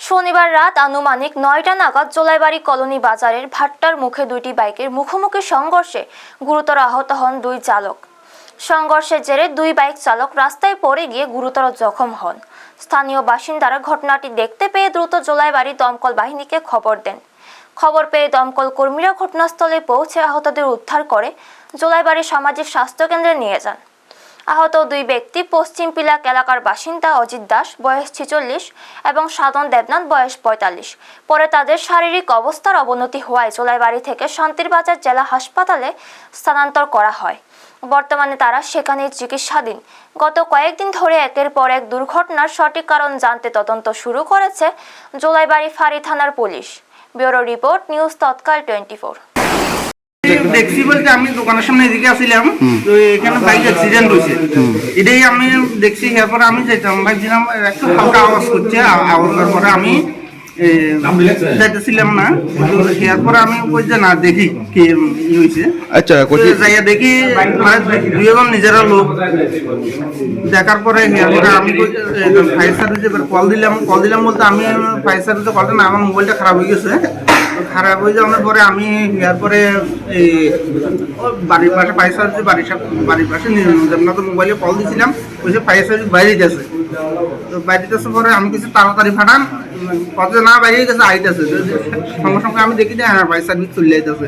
শনিবার রাত আনুমানিক ৯টা নাগাদ জোলাইবাড়ি কলোনি বাজারের ভাট্টার মুখে দুইটি বাইকের মুখোমুখি সংঘর্ষে গুরুতর আহত হন দুই চালক। সংঘর্ষের জেরে দুই বাইক চালক রাস্তায় পড়ে গিয়ে গুরুতর জখম হন। স্থানীয় বাসিন্দারা ঘটনাটি দেখতে পেয়ে দ্রুত জোলাইবাড়ি দমকল বাহিনীকে খবর দেন। খবর পেয়ে দমকল কর্মীরা ঘটনাস্থলে পৌঁছে আহতদের উদ্ধার করে জোলাইবাড়ি সামাজিক স্বাস্থ্য কেন্দ্রে নিয়ে যান। আহত দুই ব্যক্তি পশ্চিম পিলাক এলাকার বাসিন্দা অজিত দাস বয়স 46 এবং সাধন দেবনাথ বয়স 45। পরে তাদের শারীরিক অবস্থার অবনতি হওয়ায় জোলাইবাড়ি থেকে শান্তিরবাজার জেলা হাসপাতালে স্থানান্তর করা হয়। বর্তমানে তারা সেখানে চিকিৎসাধীন। গত কয়েকদিন ধরে একের পর এক দুর্ঘটনার সঠিক কারণ জানতে তদন্ত শুরু করেছে জোলাইবাড়ি ফাঁড়ি থানার পুলিশ। ব্যুরো রিপোর্ট, নিউজ তৎকাল 24। দেখছি বলতে আমি দোকানের সামনে এদিকে আসছিলাম, তো এখানে বাইক অ্যাক্সিডেন্ট হয়েছে। এটাই আমি দেখছি। এরপরে আমি যাইতাম, ভাবছিলাম একটু হালকা আওয়াজ করছে। আওয়াজের পরে আমি যাইতেছিলাম না। এরপরে আমি বলছি না, দেখি কি হয়েছে। আচ্ছা, যাইয়া দেখি দুইজন নিজেরা লোক। দেখার পরে এরপরে আমি ফায়ার সার্ভিসে কল দিলাম বলতে আমি ফায়ার সার্ভিসে কলটা না, আমার মোবাইলটা খারাপ হয়ে গেছে। খারাপ হয়ে যাওয়ার পরে আমি এরপরে এই বাড়ির পাশে ফায়ার সার্ভিসে বাড়ির পাশে দেবনাথ মোবাইলে কল দিয়েছিলাম। বলছে ফায়ার সার্ভিস বাইরে গেছে। তো বাইরে গেছে পরে আমি কিছু তাড়াতাড়ি ফাটান, কত না বাইরে গেছে আইতেছে। সঙ্গে সঙ্গে আমি দেখি যে হ্যাঁ ফায়ার সার্ভিস চলে যাইতেছে।